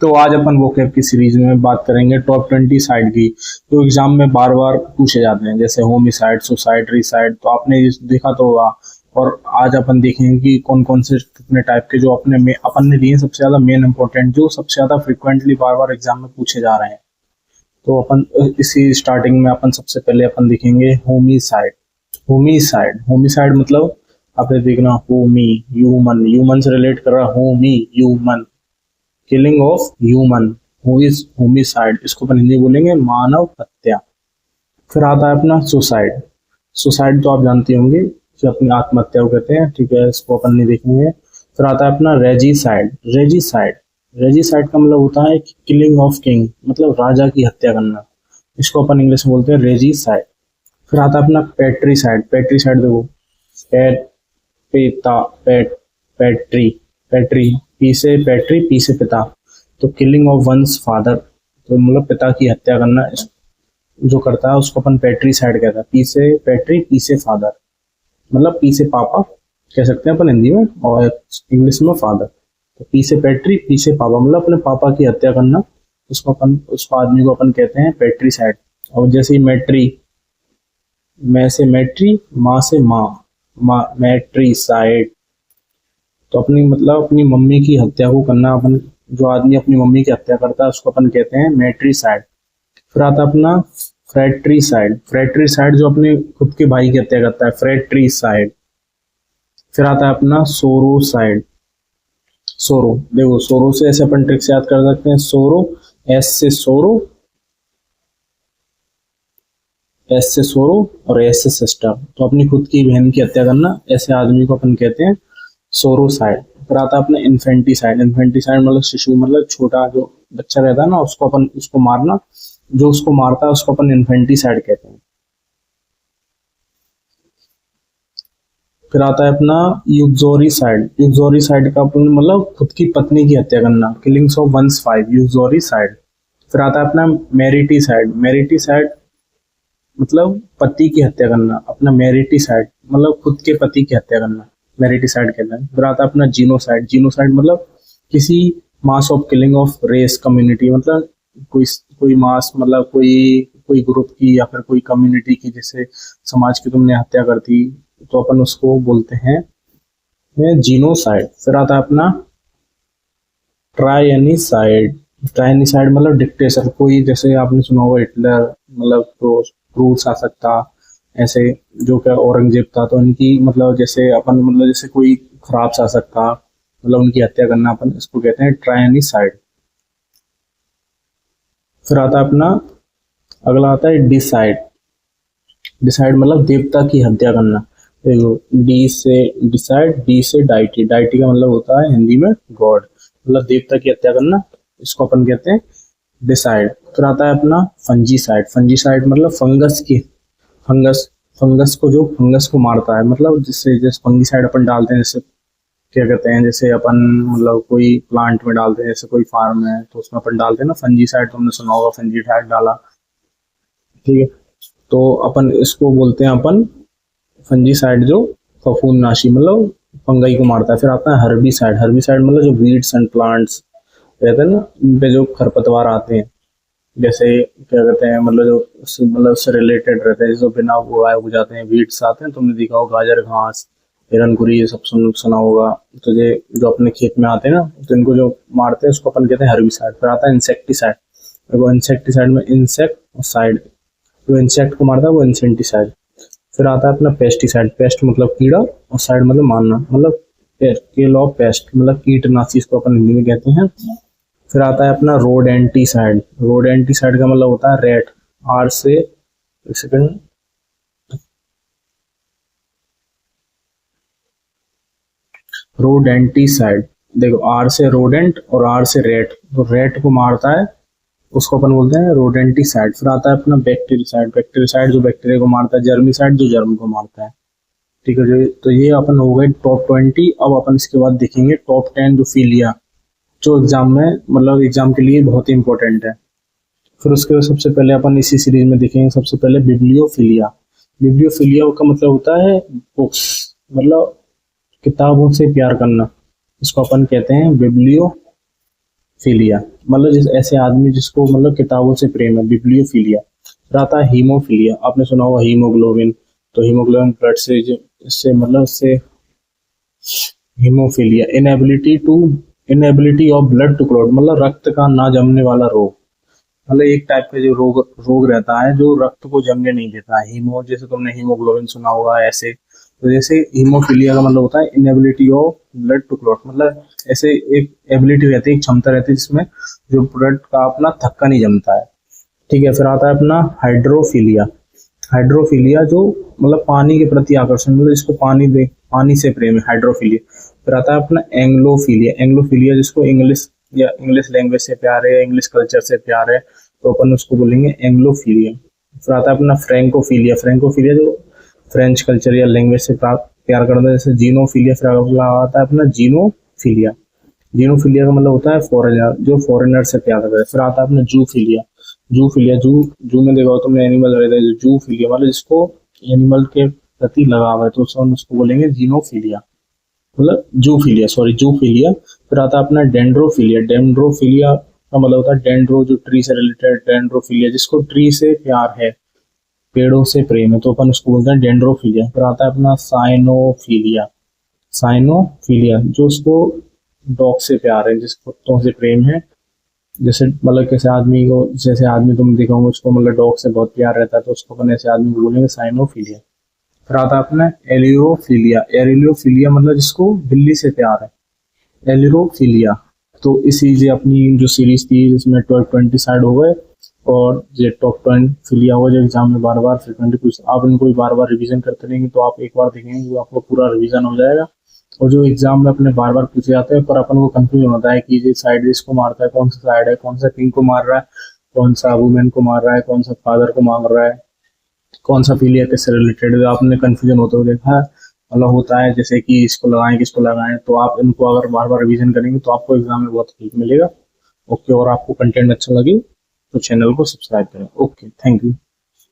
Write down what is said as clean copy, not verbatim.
तो आज अपन वोकैब की सीरीज में बात करेंगे टॉप 20 साइड की जो एग्जाम में बार बार पूछे जाते हैं, जैसे होमिसाइड, सुसाइड, रिसाइड। तो आपने ये देखा तो होगा। और आज अपन देखेंगे कि कौन कौन से कितने टाइप के जो अपन ने लिए सबसे ज्यादा मेन इंपॉर्टेंट, जो सबसे ज्यादा फ्रिक्वेंटली बार बार एग्जाम में पूछे जा रहे हैं। तो अपन इसी स्टार्टिंग में अपन सबसे पहले अपन देखेंगे होमिसाइड। होमिसाइड मतलब आपने देखना होमी, ह्यूमन, ह्यूमन से रिलेट कर रहा, Homi human, killing of human, who is homicide, इसको अपन हिंदी बोलेंगे मानव हत्या। फिर आता है अपना सुसाइड। सुसाइड तो आप जानते होंगे कि अपनी आत्महत्या को कहते हैं, ठीक है, इसको अपन नहीं देखेंगे। फिर आता है अपना रेजिसाइड। रेजिसाइड का मतलब होता है किलिंग ऑफ किंग, मतलब राजा की हत्या करना, इसको अपन इंग्लिश में बोलते हैं रेजिसाइड। फिर आता है अपना पैट्रीसाइड। पैट्रीसाइड देखो, पैट, पिता, पैट्री, पी से पैट्री, पी से पिता, तो किलिंग ऑफ वंस फादर, तो मतलब पिता की हत्या करना जो करता है उसको अपन पैट्रीसाइड कहता है। पी से पैट्री, पी से फादर, मतलब पी से पापा कह सकते हैं अपन हिंदी में, और इंग्लिश में फादर। तो पी से पैट्री, पी से पापा, मतलब अपने पापा की हत्या करना, उसको आदमी को अपन कहते हैं पैट्रीसाइड। और जैसे ही मैट्री, मैं से मैट्री, माँ से माँ, मैट्रीसाइड, तो अपनी मम्मी की हत्या को करना, अपन जो आदमी अपनी मम्मी की हत्या करता है उसको अपन कहते हैं मैट्रीसाइड। फिर आता अपना फ्रैट्रीसाइड। फ्रैट्रीसाइड जो अपने खुद के भाई की हत्या करता है, फ्रैट्रीसाइड। फिर आता है अपना सोरोसाइड। सोरो देखो, सोरो से ऐसे अपन ट्रिक से याद कर सकते हैं, सोरो, एस से सोरो, एस से सोरो और एस से सिस्टर, तो अपनी खुद की बहन की हत्या करना, ऐसे आदमी को अपन कहते हैं सोरोसाइड। फिर आता है अपने इन्फेंटिसाइड। इन्फेंटिसाइड मतलब शिशु, मतलब छोटा जो बच्चा रहता है ना, उसको मारना, जो उसको मारता है उसको अपन इन्फेंटिसाइड कहते हैं। फिर आता है अपना यूक्सोरिसाइड। यूक्सोरिसाइड का अपन मतलब खुद की पत्नी की हत्या करना, किलिंग्स ऑफ वंस वाइफ, यूक्सोरिसाइड। फिर आता है अपना मेरिटिसाइड। मेरिटिसाइड मतलब पति की हत्या करना, अपना मेरिटिसाइड मतलब खुद के पति की हत्या करना, मेरिटिसाइड कहते हैं। फिर आता है अपना जीनोसाइड। जीनोसाइड मतलब किसी mass of killing of race, community, मतलब कोई मास, मतलब कोई ग्रुप की या फिर कोई कम्युनिटी की, जैसे समाज की तुमने हत्या कर दी, तो अपन उसको बोलते हैं जीनोसाइड। फिर आता है अपना ट्रायनिसाइड। ट्रायनिसाइड मतलब डिक्टेटर, कोई जैसे आपने सुना होगा हिटलर, मतलब तो रूस आ सकता, ऐसे जो क्या औरंगजेब था, तो उनकी मतलब जैसे अपन मतलब जैसे कोई खराब शासक था, मतलब उनकी हत्या करना, अपन इसको कहते हैं ट्रायनिसाइड। फिर आता है अपना अगला आता है डिसाइड। डिसाइड मतलब देवता की हत्या करना। देखो, डी से डिसाइड, डी से डाइटी। डाइटी का मतलब होता है हिंदी में गॉड, मतलब देवता की हत्या करना, इसको अपन कहते हैं डिसाइड। फिर आता है अपना फंजीसाइड। फंजीसाइड मतलब फंगस को, जो फंगस को मारता है, मतलब जैसे फंगीसाइड अपन डालते हैं, जैसे क्या कहते हैं, जैसे अपन मतलब कोई प्लांट में डालते हैं, जैसे कोई फार्म है तो उसमें अपन डालते हैं ना फंजीसाइड, तुमने सुना होगा फंजीसाइड डाला, ठीक है। तो अपन इसको बोलते हैं अपन फंजीसाइड, जो फफूंदनाशी, मतलब फंगाई को मारता है। फिर आता है हर्बिसाइड। हर्बिसाइड मतलब जो वीड्स एंड प्लांट्स रहते हैं ना, इन पे जो खरपतवार आते हैं, जैसे क्या कहते हैं, मतलब जो उससे रिलेटेड रहते हैं, जो बिना उगाए उग जाते हैं, वीड्स आते हैं, तुमने देखा होगा गाजर घास, हिरनखुरी, ये सब सुना होगा। तो ये जो अपने खेत में आते हैं ना, तो इनको जो मारते हैं उसको अपन कहते हैं हर्बिसाइड। फिर आता है इंसेक्टिसाइड। देखो, इंसेक्टिसाइड में इंसेक्ट और साइड, जो इंसेक्ट को मारता है वो इंसेक्टिसाइड। फिर आता है अपना पेस्टिसाइड। पेस्ट मतलब कीड़ा और साइड मतलब मारना, मतलब किल ऑफ पेस्ट, मतलब कीटनाशी, इसको अपन हिंदी में कहते हैं। फिर आता है अपना रोडेंटिसाइड। रोडेंटिसाइड का मतलब होता है रेट, आर से, एक सेकंड, रोडेंटिसाइड, देखो आर से रोडेंट और आर से रेट, तो रेट को मारता है, उसको अपन बोलते हैं रोडेंटिसाइड। फिर आता है अपना बैक्टीरिसाइड। बैक्टीरिसाइड जो बैक्टीरिया को मारता है। जर्मिसाइड जो जर्म को मारता है, ठीक है। तो ये अपन हो गए टॉप 20। अब अपन इसके बाद देखेंगे टॉप 10 जो फिलिया, जो एग्जाम में मतलब एग्जाम के लिए बहुत ही इंपॉर्टेंट है। फिर उसके बाद सबसे पहले अपन इसी सीरीज में देखेंगे सबसे पहले बिब्लियोफिलिया। बिब्लियोफिलिया का मतलब होता है बुक्स, मतलब किताबों से प्यार करना, इसको अपन कहते हैं बिब्लियोफिलिया। फिलिया मतलब जिस ऐसे आदमी जिसको मतलब किताबों से प्रेम है, बिब्लियोफिलिया। फिर आता है हीमोफिलिया, आपने सुना होगा हीमोग्लोबिन। तो हीमोग्लोबिन ब्लड से इससे मतलब इससे haemophilia inability of blood to clot मतलब रक्त का ना जमने वाला रोग। मतलब एक टाइप का जो रोग रोग रहता है जो रक्त को जमने नहीं देता है। हीमो जैसे तुमने हीमोग्लोबिन सुना होगा ऐसे। तो जैसे हीमोफिलिया का मतलब होता है inability of blood to clot, मतलब ऐसे एक एबिलिटी रहती है, एक क्षमता रहती है जिसमें जो ब्लड का अपना थक्का नहीं जमता है। ठीक है, फिर आता है अपना हाइड्रोफिलिया। हाइड्रोफिलिया जो मतलब पानी के प्रति आकर्षण, मतलब जिसको पानी से प्रेम है, हाइड्रोफिलिया। फिर आता है अपना एंग्लोफिलिया। एंग्लोफिलिया जिसको इंग्लिश लैंग्वेज से प्यार है या इंग्लिश कल्चर से प्यार है, तो अपन उसको बोलेंगे एंग्लोफिलिया। फिर आता है अपना फ्रेंकोफिलिया। फ्रेंकोफिलिया जो फ्रेंच कल्चर या लैंग्वेज से प्यार करता है, जैसे जीनोफिलिया। फिर अगला आता है अपना जीनोफिलिया। जीनोफिलिया का मतलब होता है फॉरेनर, जो फॉरेनर से प्यार करता है। फिर आता है अपना जूफिलिया। जूफिलिया जू में देखा हो तुमने एनिमल रहता है, जूफिलिया मतलब जिसको एनिमल के प्रति लगाव है, तो उसको बोलेंगे जीनोफिलिया, मतलब जूफिलिया, सॉरी जूफिलिया। फिर आता है अपना डेंड्रोफिलिया। डेंड्रोफिलिया का मतलब होता है डेंड्रो जो ट्री से रिलेटेड, डेंड्रोफिलिया जिसको ट्री से प्यार है, पेड़ों से प्रेम है, तो अपन उसको बोलते हैं डेंड्रोफिलिया। फिर आता है अपना साइनोफिलिया। साइनोफिलिया जो उसको डॉग से प्यार है, जिस कुत्तों से प्रेम है। जैसे मतलब कैसे आदमी को, जैसे आदमी तुम देखा होगा उसको मतलब डॉग से बहुत प्यार रहता है, तो उसको अपन ऐसे आदमी को बोलेंगे साइनोफिलिया। फिर आता है अपना एलियोफिलिया। एलियोफिलिया मतलब जिसको बिल्ली से प्यार है, एलियोफिलिया। तो इसी से अपनी जो सीरीज थी जिसमें 12-20 साइड हो गए, और ये टॉप 10 फिलिया हो, जो एग्जाम में बार बार फ्रिक्वेंटली कुछ आप इनको बार बार रिवीजन करते रहेंगे तो आप एक बार देखेंगे तो आपको पूरा रिवीजन हो जाएगा। और जो एग्जाम में अपने बार बार पूछे जाते हैं पर अपन को कंफ्यूजन होता है कि ये साइड इसको मारता है, कौन सा साइड है, कौन सा किंग को मार रहा है, कौन सा वुमेन को मार रहा है, कौन सा फादर को मार रहा है, कौन सा फिलिया किससे रिलेटेड है, आपने कंफ्यूजन होते हुए देखा है। मतलब होता है जैसे कि इसको लगाएं किसको लगाएं, तो आप इनको अगर बार बार रिवीजन करेंगे तो आपको एग्जाम में बहुत हेल्प मिलेगा। ओके, और आपको कंटेंट अच्छा लगे तो चैनल को सब्सक्राइब करें। Okay, thank you.